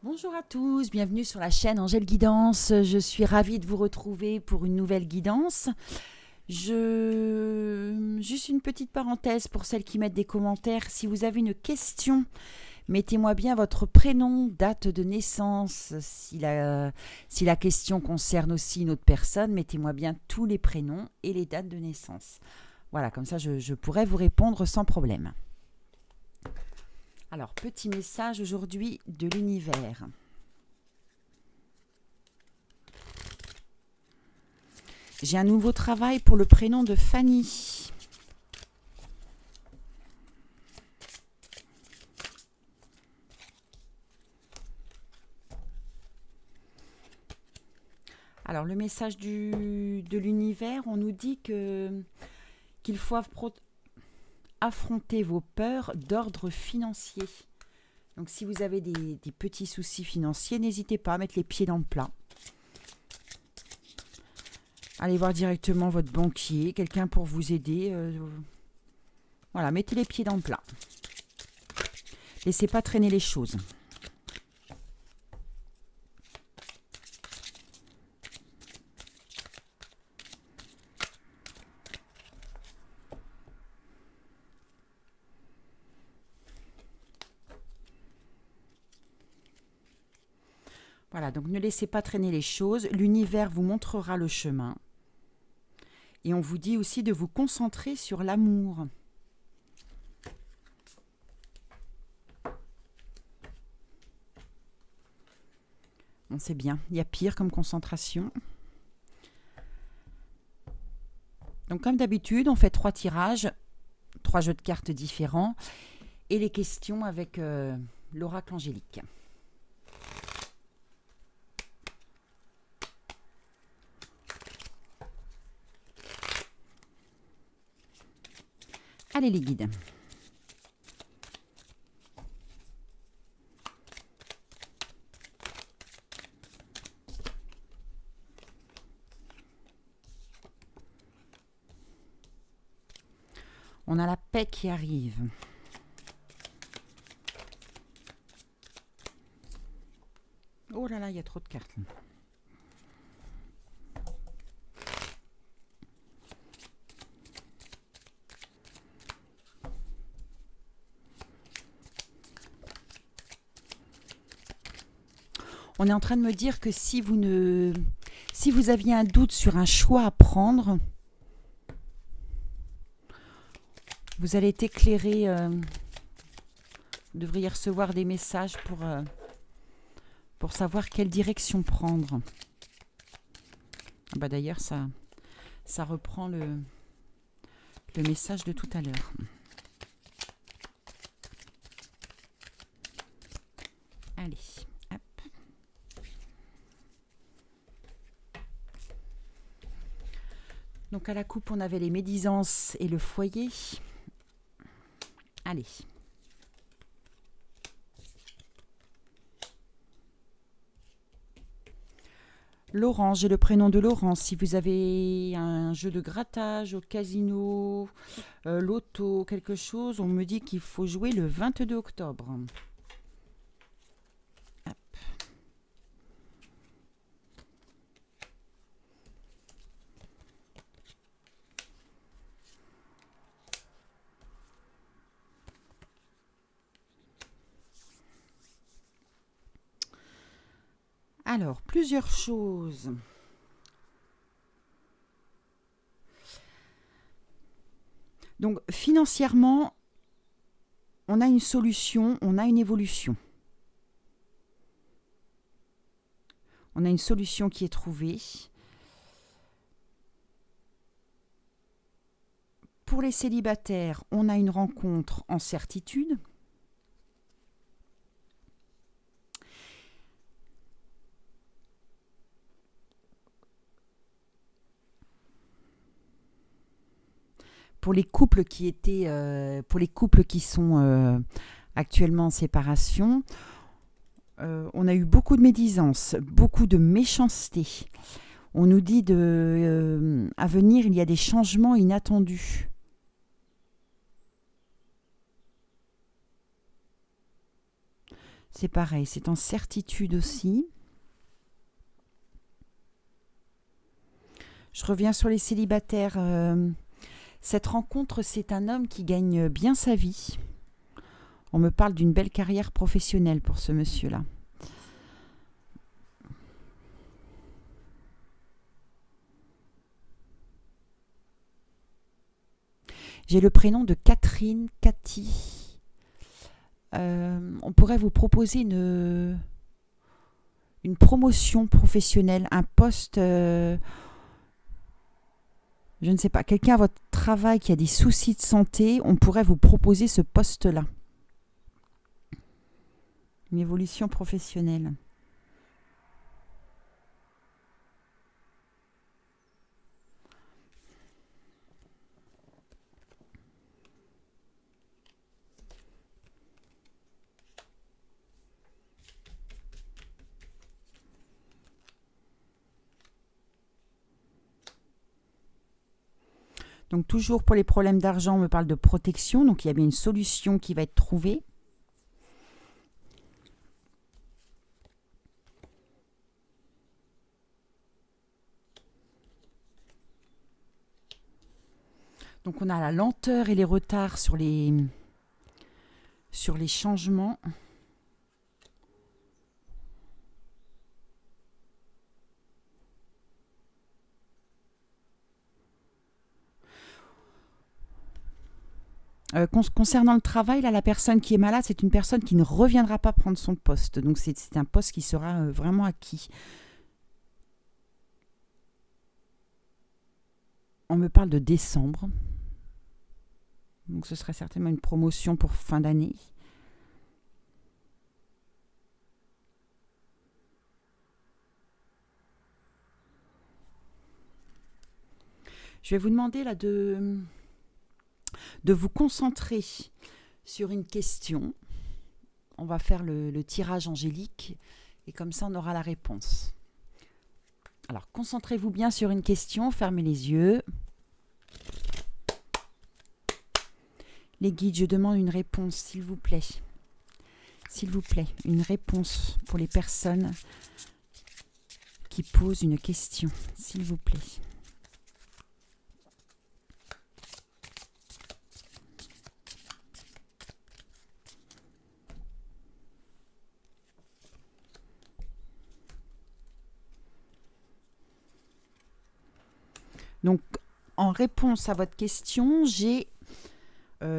Bonjour à tous, bienvenue sur la chaîne Angèle Guidance. Je suis ravie de vous retrouver pour une nouvelle guidance. Juste une petite parenthèse pour celles qui mettent des commentaires. Si vous avez une question, mettez-moi bien votre prénom, date de naissance. Si la question concerne aussi une autre personne, mettez-moi bien tous les prénoms et les dates de naissance. Voilà, comme ça je pourrai vous répondre sans problème. Alors, petit message aujourd'hui de l'univers. J'ai un nouveau travail pour le prénom de Fanny. Alors, le message de l'univers, on nous dit qu'il faut affronter vos peurs d'ordre financier. Donc, si vous avez des petits soucis financiers, n'hésitez pas à mettre les pieds dans le plat. Allez voir directement votre banquier, quelqu'un pour vous aider. Voilà, mettez les pieds dans le plat. Laissez pas traîner les choses. Voilà, donc ne laissez pas traîner les choses. L'univers vous montrera le chemin. Et on vous dit aussi de vous concentrer sur l'amour. Bon, c'est bien, il y a pire comme concentration. Donc comme d'habitude, on fait 3 tirages, 3 jeux de cartes différents et les questions avec l'oracle angélique. Allez les guides. On a la paix qui arrive. Oh là là, il y a trop de cartes. On est en train de me dire que si vous aviez un doute sur un choix à prendre, vous allez être éclairé. Vous devriez recevoir des messages pour savoir quelle direction prendre. Bah d'ailleurs, ça reprend le message de tout à l'heure. Allez, hop. Donc à la coupe, on avait les médisances et le foyer. Allez. Laurent, j'ai le prénom de Laurent. Si vous avez un jeu de grattage au casino, loto, quelque chose, on me dit qu'il faut jouer le 22 octobre. Hop. Alors, plusieurs choses. Donc, financièrement, on a une solution, on a une évolution. On a une solution qui est trouvée. Pour les célibataires, on a une rencontre en certitude. Pour les couples qui sont actuellement en séparation, on a eu beaucoup de médisance, beaucoup de méchanceté. On nous dit à venir, il y a des changements inattendus. C'est pareil, c'est en certitude aussi. Je reviens sur les célibataires. Cette rencontre, c'est un homme qui gagne bien sa vie. On me parle d'une belle carrière professionnelle pour ce monsieur-là. J'ai le prénom de Catherine, Cathy. On pourrait vous proposer une promotion professionnelle, un poste, je ne sais pas, quelqu'un à votre travail qui a des soucis de santé, on pourrait vous proposer ce poste-là. Une évolution professionnelle. Donc toujours pour les problèmes d'argent, on me parle de protection, donc il y a bien une solution qui va être trouvée. Donc on a la lenteur et les retards sur les changements. Concernant le travail, là, la personne qui est malade, c'est une personne qui ne reviendra pas prendre son poste. Donc c'est un poste qui sera vraiment acquis. On me parle de décembre. Donc ce serait certainement une promotion pour fin d'année. Je vais vous demander là de vous concentrer sur une question. On va faire le tirage angélique et comme ça on aura la réponse. Alors concentrez-vous bien sur une question, fermez les yeux. Les guides, je demande une réponse, s'il vous plaît. S'il vous plaît, une réponse pour les personnes qui posent une question, s'il vous plaît. Donc, en réponse à votre question, j'ai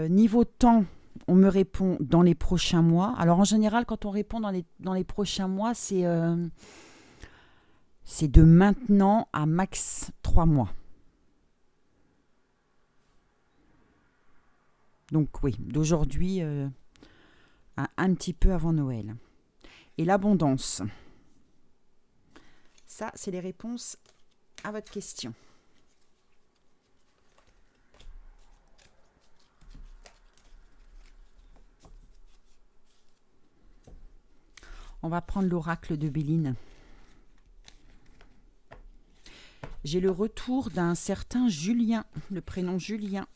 niveau temps, on me répond dans les prochains mois. Alors, en général, quand on répond dans les prochains mois, c'est de maintenant à max 3 mois. Donc, oui, d'aujourd'hui un petit peu avant Noël. Et l'abondance. Ça, c'est les réponses à votre question. On va prendre l'oracle de Béline. J'ai le retour d'un certain Julien, le prénom Julien.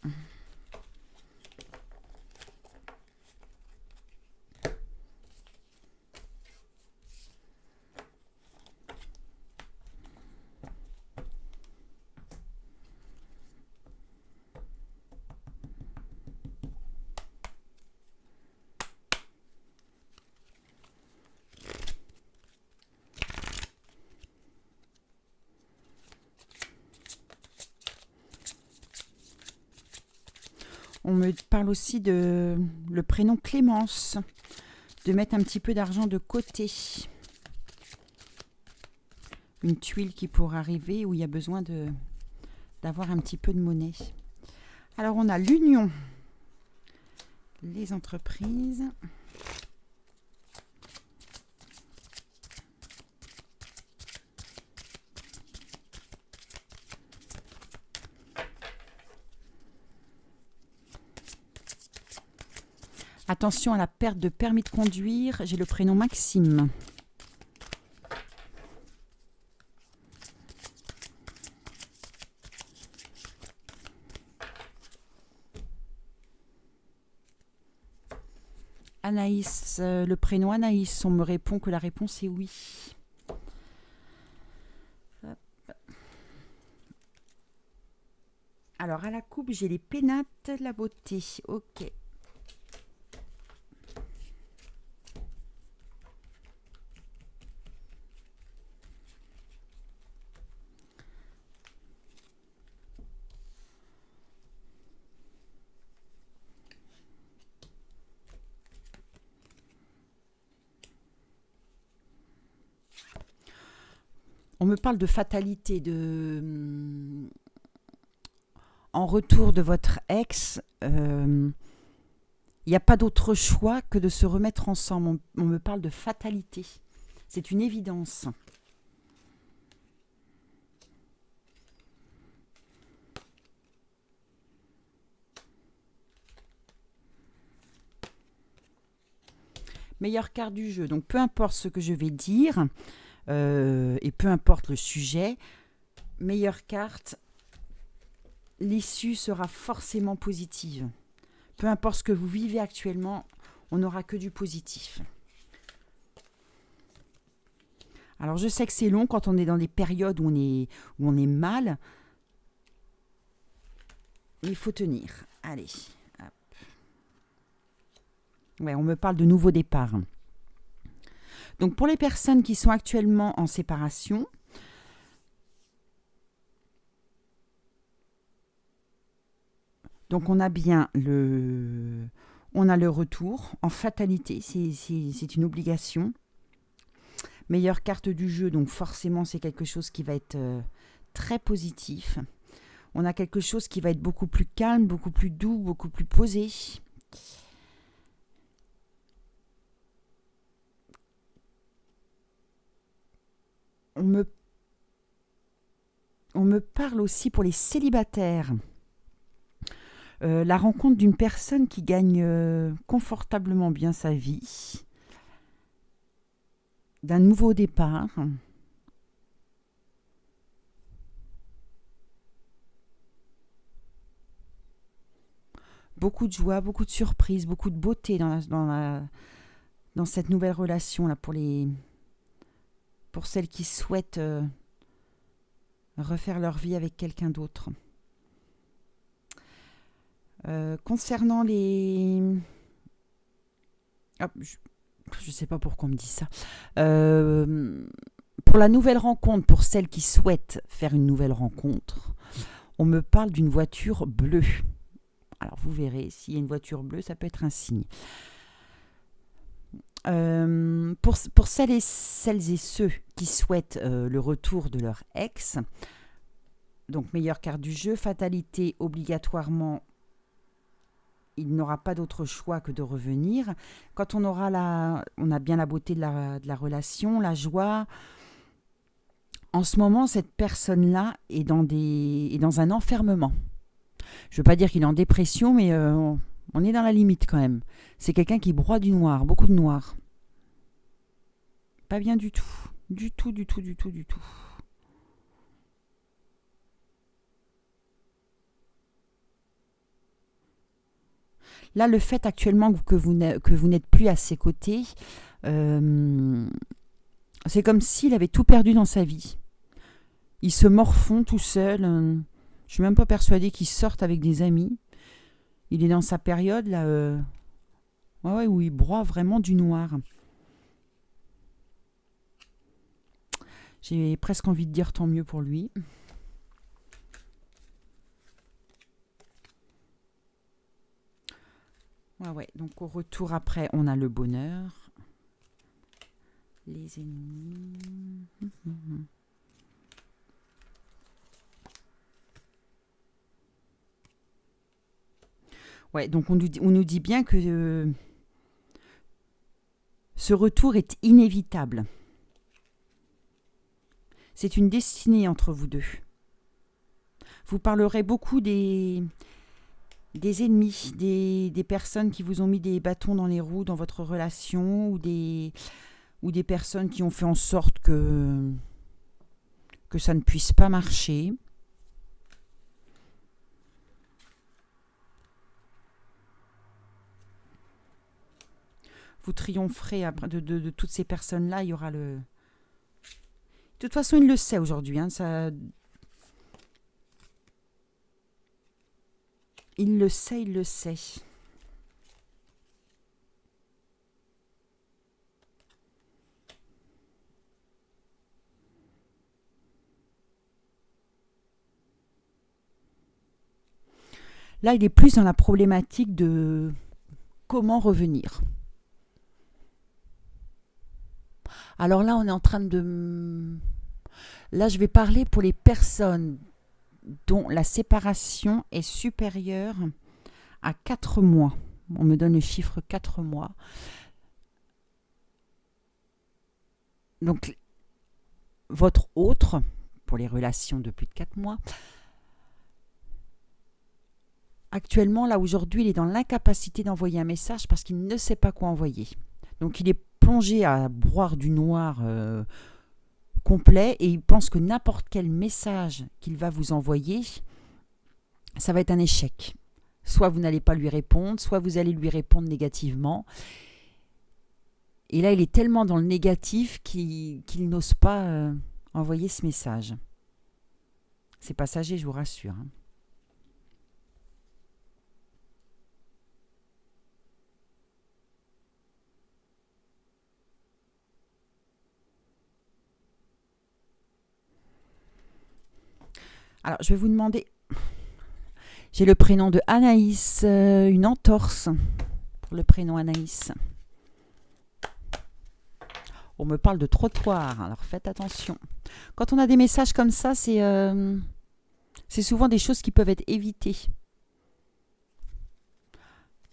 On me parle aussi de le prénom Clémence, de mettre un petit peu d'argent de côté. Une tuile qui pourrait arriver où il y a besoin d'avoir un petit peu de monnaie. Alors on a l'union, les entreprises. Attention à la perte de permis de conduire, j'ai le prénom Maxime. Anaïs, le prénom Anaïs, on me répond que la réponse est oui. Hop. Alors, à la coupe, j'ai les pénates de la beauté. Ok. On me parle de fatalité, en retour de votre ex. Il n'y a pas d'autre choix que de se remettre ensemble. On me parle de fatalité. C'est une évidence. Meilleure carte du jeu. Donc, peu importe ce que je vais dire, et peu importe le sujet, meilleure carte, l'issue sera forcément positive. Peu importe ce que vous vivez actuellement, on n'aura que du positif. Alors, je sais que c'est long quand on est dans des périodes où on est mal, mais il faut tenir. Allez, hop. Ouais, on me parle de nouveau départ. Donc, pour les personnes qui sont actuellement en séparation, donc on a bien le retour en fatalité, c'est une obligation. Meilleure carte du jeu, donc forcément c'est quelque chose qui va être très positif. On a quelque chose qui va être beaucoup plus calme, beaucoup plus doux, beaucoup plus posé. On me parle aussi pour les célibataires. La rencontre d'une personne qui gagne confortablement bien sa vie, d'un nouveau départ. Beaucoup de joie, beaucoup de surprises, beaucoup de beauté dans cette nouvelle relation là pour celles qui souhaitent refaire leur vie avec quelqu'un d'autre. Concernant les... Hop, je ne sais pas pourquoi on me dit ça. Pour la nouvelle rencontre, pour celles qui souhaitent faire une nouvelle rencontre, on me parle d'une voiture bleue. Alors vous verrez, s'il y a une voiture bleue, ça peut être un signe. Pour celles et ceux qui souhaitent le retour de leur ex, donc meilleure carte du jeu, fatalité obligatoirement, il n'aura pas d'autre choix que de revenir. Quand on a bien la beauté de la relation, la joie. En ce moment, cette personne-là est dans un enfermement. Je ne veux pas dire qu'il est en dépression, mais on est dans la limite quand même. C'est quelqu'un qui broie du noir, beaucoup de noir. Pas bien du tout. Du tout. Là, le fait actuellement que vous n'êtes plus à ses côtés, c'est comme s'il avait tout perdu dans sa vie. Il se morfond tout seul. Je ne suis même pas persuadée qu'il sorte avec des amis. Il est dans sa période là, où il broie vraiment du noir. J'ai presque envie de dire tant mieux pour lui. Donc au retour après, on a le bonheur. Les ennemis. Donc on nous dit bien que ce retour est inévitable. C'est une destinée entre vous deux. Vous parlerez beaucoup des ennemis, des personnes qui vous ont mis des bâtons dans les roues dans votre relation, ou des personnes qui ont fait en sorte que ça ne puisse pas marcher. vous triompherez après de toutes ces personnes-là. Il y aura le... De toute façon, il le sait aujourd'hui. Hein, ça... Il le sait, il le sait. Là, il est plus dans la problématique de comment revenir. Alors là, on est en train de... Là, je vais parler pour les personnes dont la séparation est supérieure à 4 mois. On me donne le chiffre 4 mois. Donc, votre autre, pour les relations de plus de 4 mois, actuellement, là, aujourd'hui, il est dans l'incapacité d'envoyer un message parce qu'il ne sait pas quoi envoyer. Donc, il est plongé à boire du noir complet et il pense que n'importe quel message qu'il va vous envoyer, ça va être un échec. Soit vous n'allez pas lui répondre, soit vous allez lui répondre négativement. Et là, il est tellement dans le négatif qu'il n'ose pas envoyer ce message. C'est passager, je vous rassure. Hein. Alors, je vais vous demander... J'ai le prénom de Anaïs, une entorse pour le prénom Anaïs. On me parle de trottoir, alors faites attention. Quand on a des messages comme ça, c'est souvent des choses qui peuvent être évitées.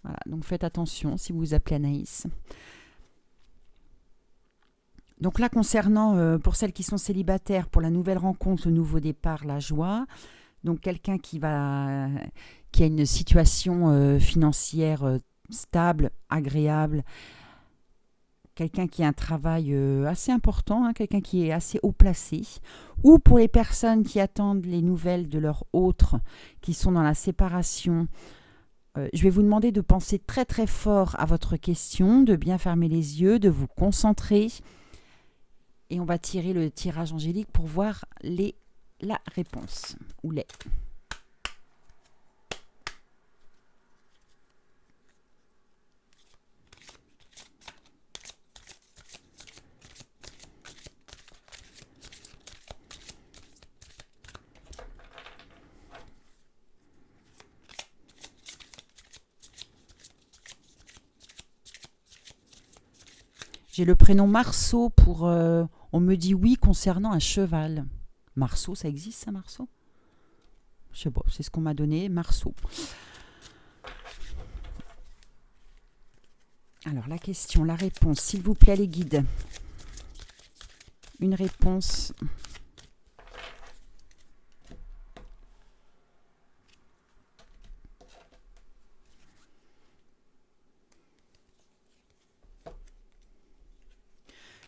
Voilà, donc faites attention si vous vous appelez Anaïs. Donc là, concernant, pour celles qui sont célibataires, pour la nouvelle rencontre, le nouveau départ, la joie, donc quelqu'un qui a une situation financière stable, agréable, quelqu'un qui a un travail assez important, hein, quelqu'un qui est assez haut placé, ou pour les personnes qui attendent les nouvelles de leurs autres, qui sont dans la séparation, je vais vous demander de penser très très fort à votre question, de bien fermer les yeux, de vous concentrer, et on va tirer le tirage angélique pour voir la réponse, ou les. J'ai le prénom Marceau pour... on me dit oui concernant un cheval. Marceau, ça existe ça, Marceau? Je sais pas, c'est ce qu'on m'a donné, Marceau. Alors, la question, la réponse, s'il vous plaît, les guides. Une réponse...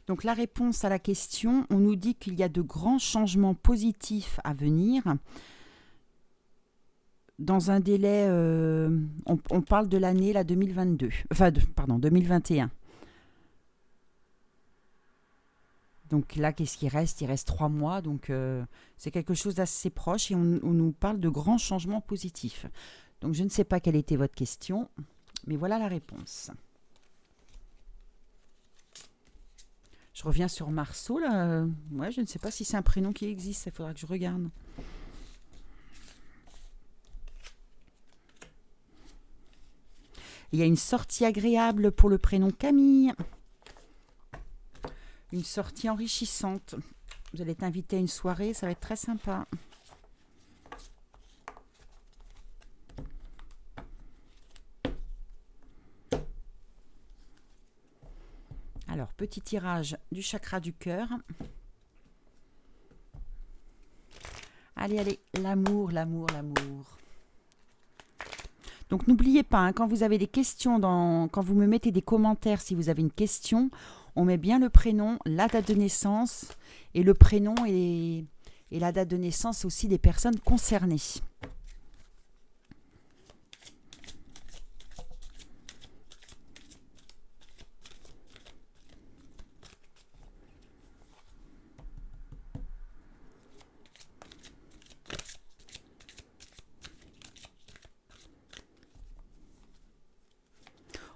Donc la réponse à la question, on nous dit qu'il y a de grands changements positifs à venir. Dans un délai, on parle de l'année 2022, enfin, 2021. Donc là, qu'est-ce qu'il reste? Il reste 3 mois, donc c'est quelque chose d'assez proche et on nous parle de grands changements positifs. Donc je ne sais pas quelle était votre question, mais voilà la réponse. Je reviens sur Marceau, là. Ouais, je ne sais pas si c'est un prénom qui existe, il faudra que je regarde. Il y a une sortie agréable pour le prénom Camille. Une sortie enrichissante. Vous allez être invité à une soirée, ça va être très sympa. Alors, petit tirage du chakra du cœur. Allez, allez, l'amour, l'amour, l'amour. Donc, n'oubliez pas, hein, quand vous avez des questions, quand vous me mettez des commentaires, si vous avez une question, on met bien le prénom, la date de naissance, et le prénom et la date de naissance aussi des personnes concernées.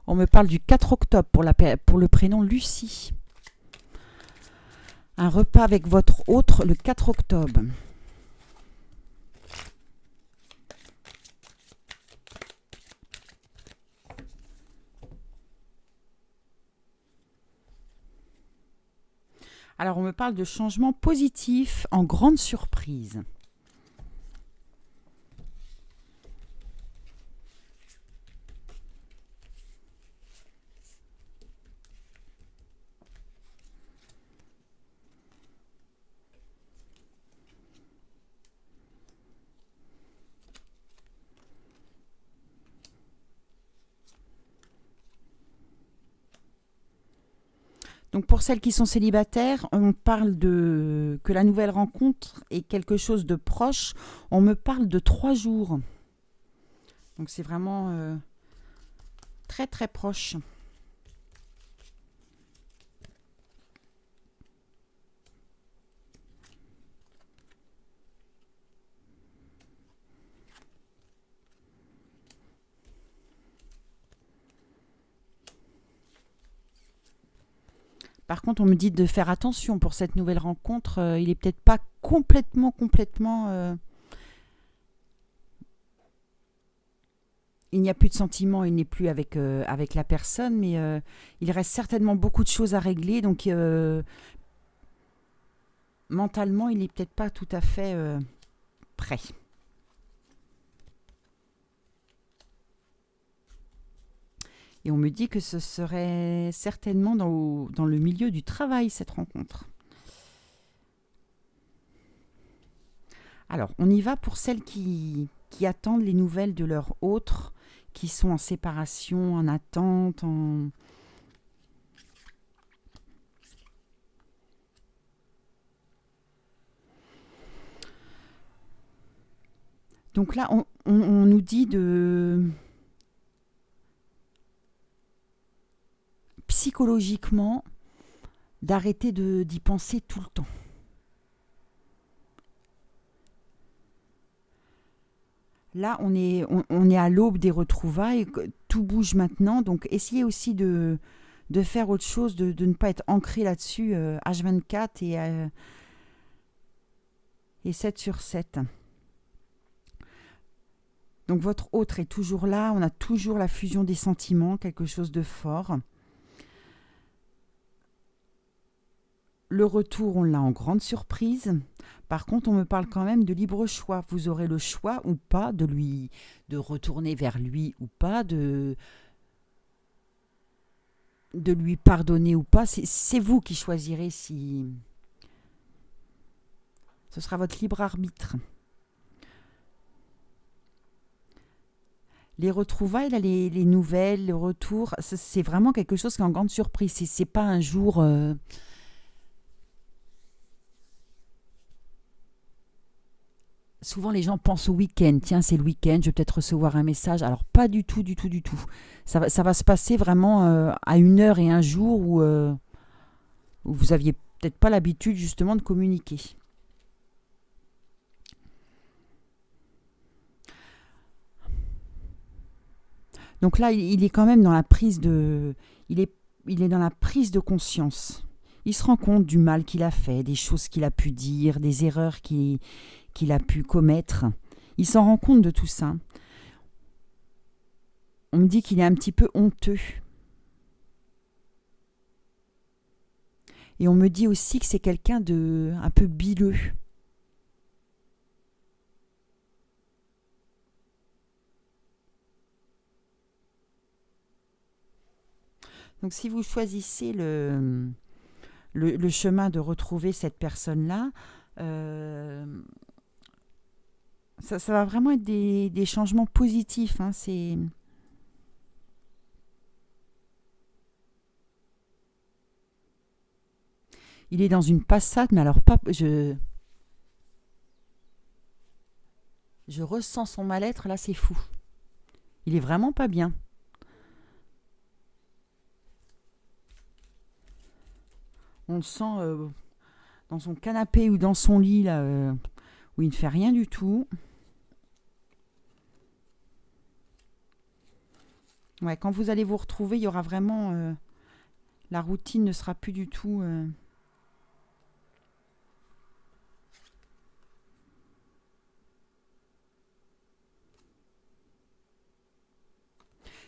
On me parle du 4 octobre pour le prénom Lucie. Un repas avec votre autre le 4 octobre. Alors, on me parle de changements positifs en grande surprise. Donc pour celles qui sont célibataires, on parle de que la nouvelle rencontre est quelque chose de proche. On me parle de 3 jours. Donc c'est vraiment très très proche. Par contre, on me dit de faire attention pour cette nouvelle rencontre. Il est peut-être pas complètement. Il n'y a plus de sentiments, il n'est plus avec la personne, mais il reste certainement beaucoup de choses à régler. Donc mentalement, il n'est peut-être pas tout à fait prêt. Et on me dit que ce serait certainement dans le milieu du travail, cette rencontre. Alors, on y va pour celles qui attendent les nouvelles de leurs autres, qui sont en séparation, en attente, Donc là, on nous dit de psychologiquement d'arrêter d'y penser tout le temps. Là, on est à l'aube des retrouvailles, tout bouge maintenant, donc essayez aussi de faire autre chose, de ne pas être ancré là-dessus H24 et 7 sur 7. Donc votre autre est toujours là, on a toujours la fusion des sentiments, quelque chose de fort. Le retour, on l'a en grande surprise. Par contre, on me parle quand même de libre choix. Vous aurez le choix ou pas de retourner vers lui ou pas, de lui pardonner ou pas. C'est vous qui choisirez si... Ce sera votre libre arbitre. Les retrouvailles, là, les nouvelles, le retour, c'est vraiment quelque chose qui est en grande surprise. C'est pas un jour... Souvent, les gens pensent au week-end. Tiens, c'est le week-end, je vais peut-être recevoir un message. Alors, pas du tout, du tout, du tout. Ça va se passer vraiment à une heure et un jour où vous aviez peut-être pas l'habitude justement de communiquer. Donc là, il est quand même dans la prise de... Il est dans la prise de conscience. Il se rend compte du mal qu'il a fait, des choses qu'il a pu dire, des erreurs qu'il a pu commettre. Il s'en rend compte de tout ça. On me dit qu'il est un petit peu honteux. Et on me dit aussi que c'est quelqu'un de un peu bileux. Donc si vous choisissez le chemin de retrouver cette personne-là, ça va vraiment être des changements positifs. Hein, il est dans une passade, mais alors pas... Je ressens son mal-être, là c'est fou. Il est vraiment pas bien. On le sent dans son canapé ou dans son lit, là, où il ne fait rien du tout. Ouais, quand vous allez vous retrouver, il y aura vraiment... la routine ne sera plus du tout...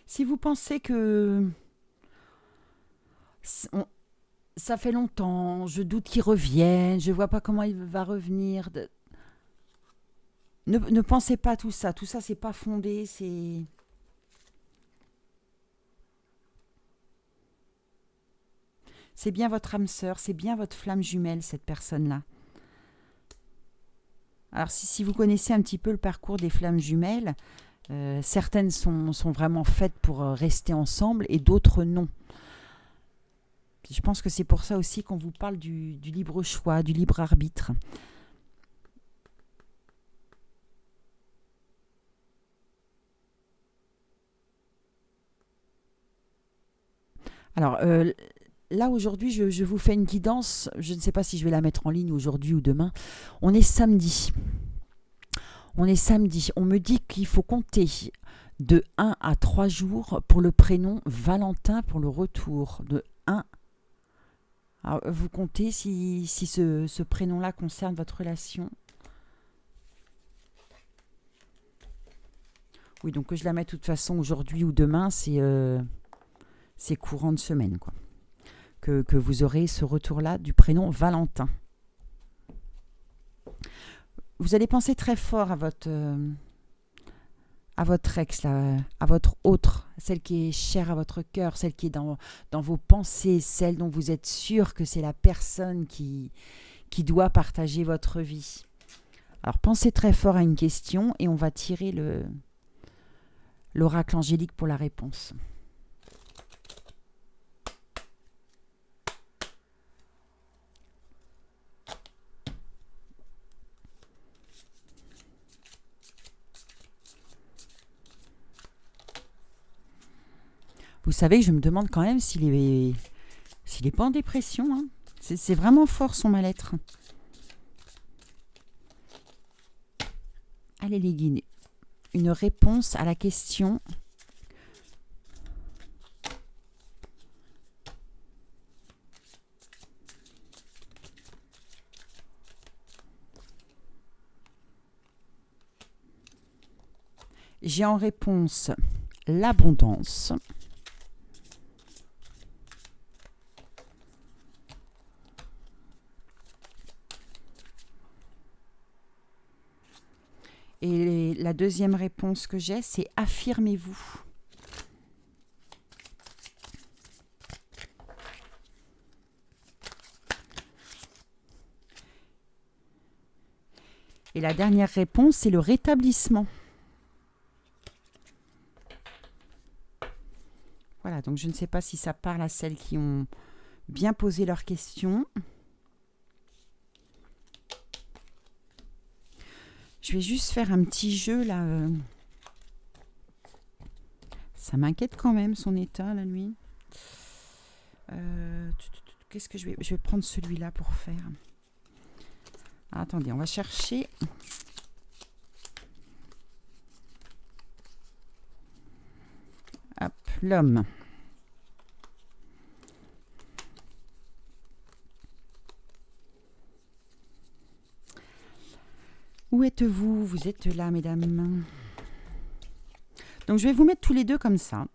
Si vous pensez que ça fait longtemps, je doute qu'il revienne, je ne vois pas comment il va revenir. Ne pensez pas à tout ça. Tout ça, c'est pas fondé. C'est bien votre âme sœur, c'est bien votre flamme jumelle, cette personne-là. Alors, si vous connaissez un petit peu le parcours des flammes jumelles, certaines sont vraiment faites pour rester ensemble et d'autres non. Je pense que c'est pour ça aussi qu'on vous parle du libre choix, du libre arbitre. Alors, là, aujourd'hui, je vous fais une guidance. Je ne sais pas si je vais la mettre en ligne aujourd'hui ou demain. On est samedi. On est samedi. On me dit qu'il faut compter de 1 à 3 jours pour le prénom Valentin pour le retour. De 1. Alors, vous comptez si ce prénom-là concerne votre relation. Oui, donc que je la mette de toute façon aujourd'hui ou demain, c'est courant de semaine, quoi. Que vous aurez ce retour-là du prénom Valentin. Vous allez penser très fort à votre ex, là, à votre autre, celle qui est chère à votre cœur, celle qui est dans vos pensées, celle dont vous êtes sûr que c'est la personne qui doit partager votre vie. Alors pensez très fort à une question et on va tirer l'oracle angélique pour la réponse. Vous savez, je me demande quand même s'il est pas en dépression. Hein. C'est vraiment fort son mal-être. Allez les guider. Une réponse à la question. J'ai en réponse l'abondance. Et la deuxième réponse que j'ai, c'est affirmez-vous. Et la dernière réponse, c'est le rétablissement. Voilà, donc je ne sais pas si ça parle à celles qui ont bien posé leurs questions. Je vais juste faire un petit jeu là. Ça m'inquiète quand même son état la nuit. Qu'est-ce que je vais prendre celui-là pour faire. Ah, attendez, on va chercher. Hop, l'homme. Où êtes-vous? Vous êtes là, mesdames. Donc, je vais vous mettre tous les deux comme ça.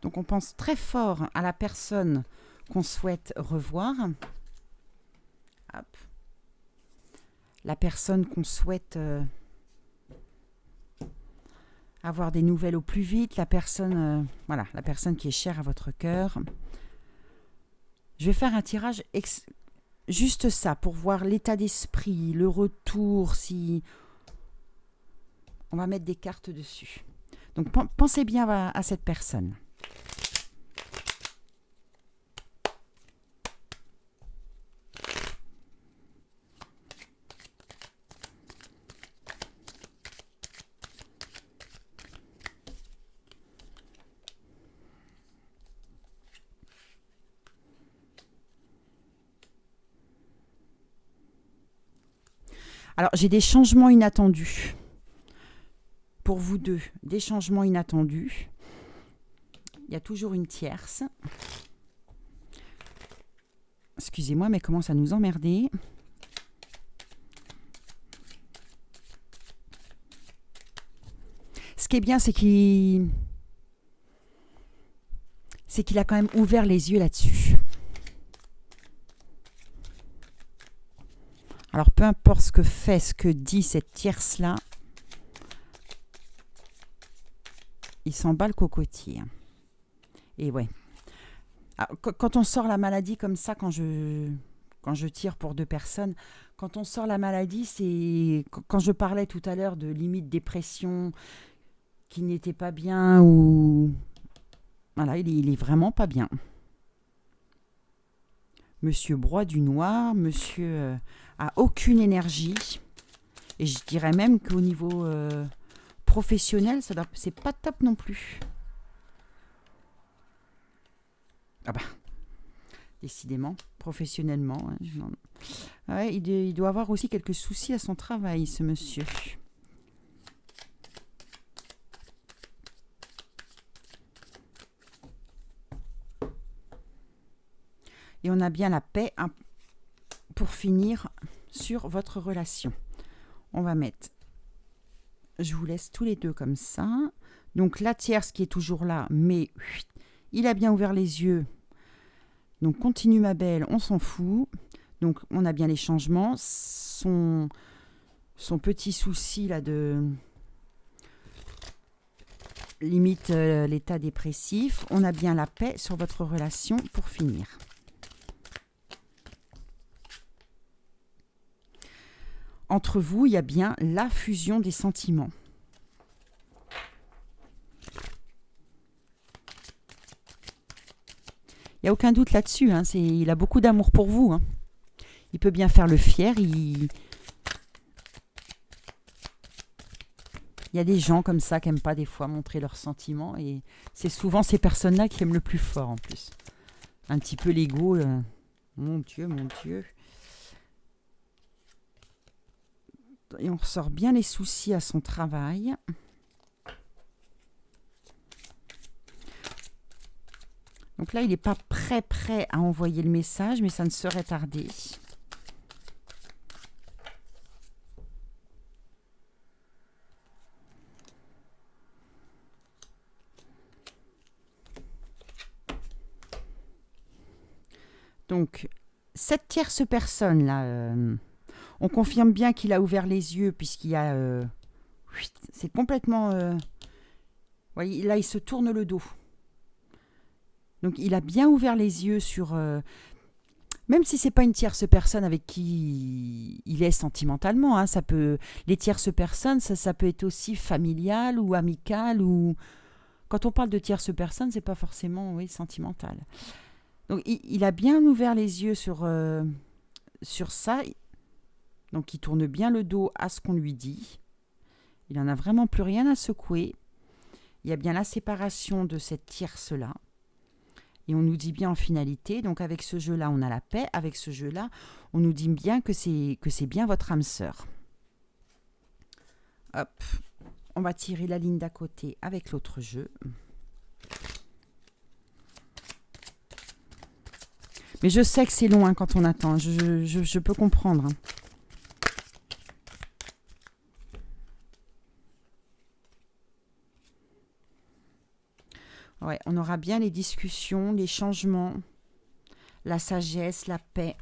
Donc, on pense très fort à la personne qu'on souhaite revoir. Hop. La personne qu'on souhaite avoir des nouvelles au plus vite. La personne, voilà, la personne qui est chère à votre cœur. Je vais faire un tirage juste ça, pour voir l'état d'esprit, le retour, si... On va mettre des cartes dessus. Donc, pensez bien à cette personne. Alors, j'ai des changements inattendus. pour vous deux des changements inattendus. Il y a toujours une tierce. Excusez-moi, mais commence à nous emmerder. Ce qui est bien, c'est qu'il a quand même ouvert les yeux là-dessus. Alors, peu importe ce que dit cette tierce-là, il s'en bat le cocotier. Et ouais. Alors, quand on sort la maladie comme ça, quand je tire pour 2 personnes, quand on sort la maladie, c'est... Quand je parlais tout à l'heure de limite dépression, qui n'était pas bien, ou... Voilà, il est vraiment pas bien. Monsieur broie du noir, monsieur a aucune énergie. Et je dirais même qu'au niveau professionnel, c'est pas top non plus. Ah bah, décidément, professionnellement. Hein, ouais, il doit avoir aussi quelques soucis à son travail, ce monsieur. Et on a bien la paix hein, pour finir sur votre relation. On va mettre... Je vous laisse tous les deux comme ça. Donc la tierce qui est toujours là, mais il a bien ouvert les yeux. Donc continue ma belle, on s'en fout. Donc on a bien les changements. Son petit souci là de... limite l'état dépressif. On a bien la paix sur votre relation pour finir. Entre vous, il y a bien la fusion des sentiments. Il n'y a aucun doute là-dessus. Hein, il a beaucoup d'amour pour vous. Hein. Il peut bien faire le fier. Il y a des gens comme ça qui n'aiment pas des fois montrer leurs sentiments. Et c'est souvent ces personnes-là qui aiment le plus fort en plus. Un petit peu l'ego. Mon Dieu, mon Dieu. Et on ressort bien les soucis à son travail. Donc là, il n'est pas prêt à envoyer le message, mais ça ne saurait tarder. Donc, cette tierce personne-là... on confirme bien qu'il a ouvert les yeux puisqu'il y a... c'est complètement... voyez, là, il se tourne le dos. Donc, il a bien ouvert les yeux sur... même si ce n'est pas une tierce personne avec qui il est sentimentalement. Hein, ça peut, les tierces personnes, ça peut être aussi familial ou amical. Ou... Quand on parle de tierce personne, ce n'est pas forcément sentimental. Donc, il a bien ouvert les yeux sur ça. Donc, il tourne bien le dos à ce qu'on lui dit. Il n'en a vraiment plus rien à secouer. Il y a bien la séparation de cette tierce-là. Et on nous dit bien en finalité, donc avec ce jeu-là, on a la paix. Avec ce jeu-là, on nous dit bien que c'est bien votre âme sœur. Hop, on va tirer la ligne d'à côté avec l'autre jeu. Mais je sais que c'est long hein, quand on attend. Je peux comprendre. Hein. Ouais, on aura bien les discussions, les changements, la sagesse, la paix.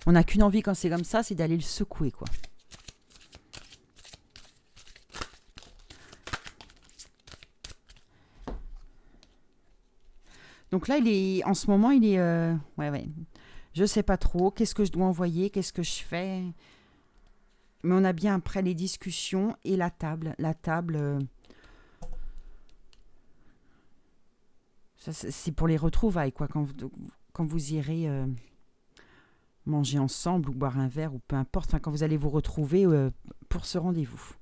On n'a qu'une envie quand c'est comme ça, c'est d'aller le secouer, quoi. Donc là, en ce moment, il est... ouais. Je sais pas trop. Qu'est-ce que je dois envoyer? Qu'est-ce que je fais? Mais on a bien après les discussions et la table. La table, c'est pour les retrouvailles, quoi. Quand vous irez manger ensemble ou boire un verre ou peu importe. Enfin, quand vous allez vous retrouver pour ce rendez-vous.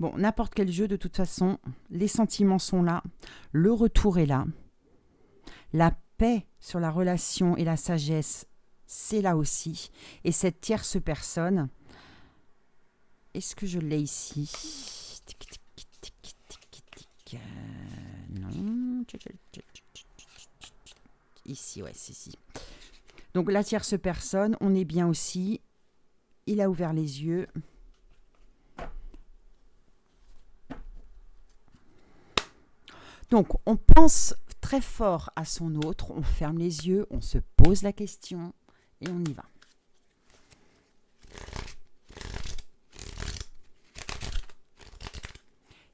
Bon, n'importe quel jeu, de toute façon, les sentiments sont là. Le retour est là. La paix sur la relation et la sagesse, c'est là aussi. Et cette tierce personne, est-ce que je l'ai ici? Non. Ici, ouais, c'est ici. Donc la tierce personne, on est bien aussi. Il a ouvert les yeux. Donc on pense très fort à son autre, on ferme les yeux, on se pose la question et on y va.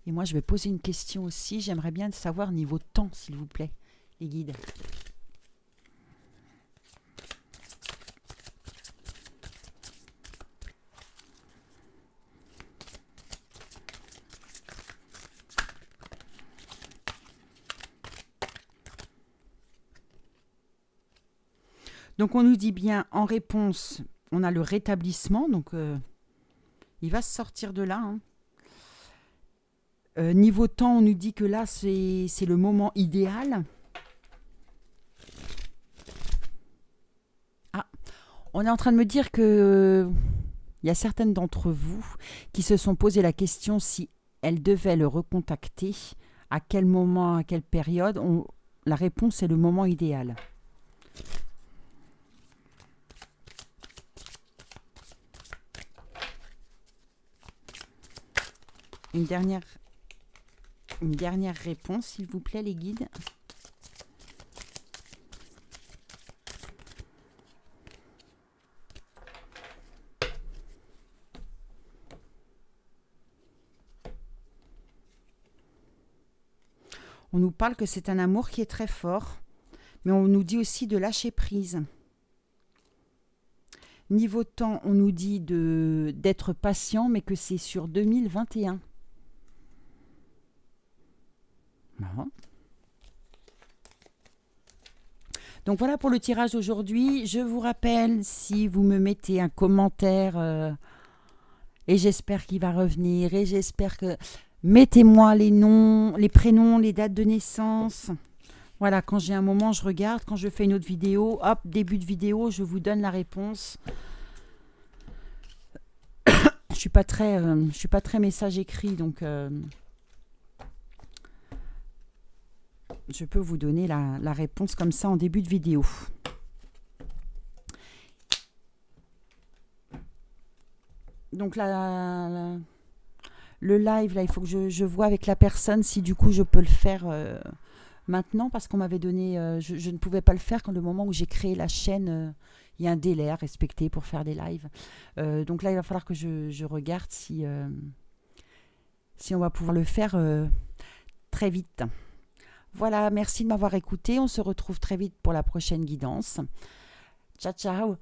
Et moi je vais poser une question aussi, j'aimerais bien savoir niveau temps s'il vous plaît, les guides. Donc on nous dit bien en réponse, on a le rétablissement, donc il va se sortir de là. Niveau temps, on nous dit que là c'est le moment idéal. Ah, on est en train de me dire que il y a certaines d'entre vous qui se sont posé la question si elles devaient le recontacter, à quel moment, à quelle période. La réponse est le moment idéal. Une dernière réponse, s'il vous plaît, les guides. On nous parle que c'est un amour qui est très fort, mais on nous dit aussi de lâcher prise. Niveau temps, on nous dit d'être patient, mais que c'est sur 2021. Marrant. Donc voilà pour le tirage d'aujourd'hui. Je vous rappelle, si vous me mettez un commentaire, et j'espère qu'il va revenir, et j'espère que... Mettez-moi les noms, les prénoms, les dates de naissance. Voilà, quand j'ai un moment, je regarde. Quand je fais une autre vidéo, hop, début de vidéo, je vous donne la réponse. Je suis pas très message écrit, donc... je peux vous donner la réponse comme ça en début de vidéo. Donc le live, là, il faut que je vois avec la personne si du coup je peux le faire maintenant, parce qu'on m'avait donné... je ne pouvais pas le faire quand le moment où j'ai créé la chaîne, il y a un délai à respecter pour faire des lives. Donc là, il va falloir que je regarde si on va pouvoir le faire très vite. Voilà, merci de m'avoir écouté. On se retrouve très vite pour la prochaine guidance. Ciao, ciao!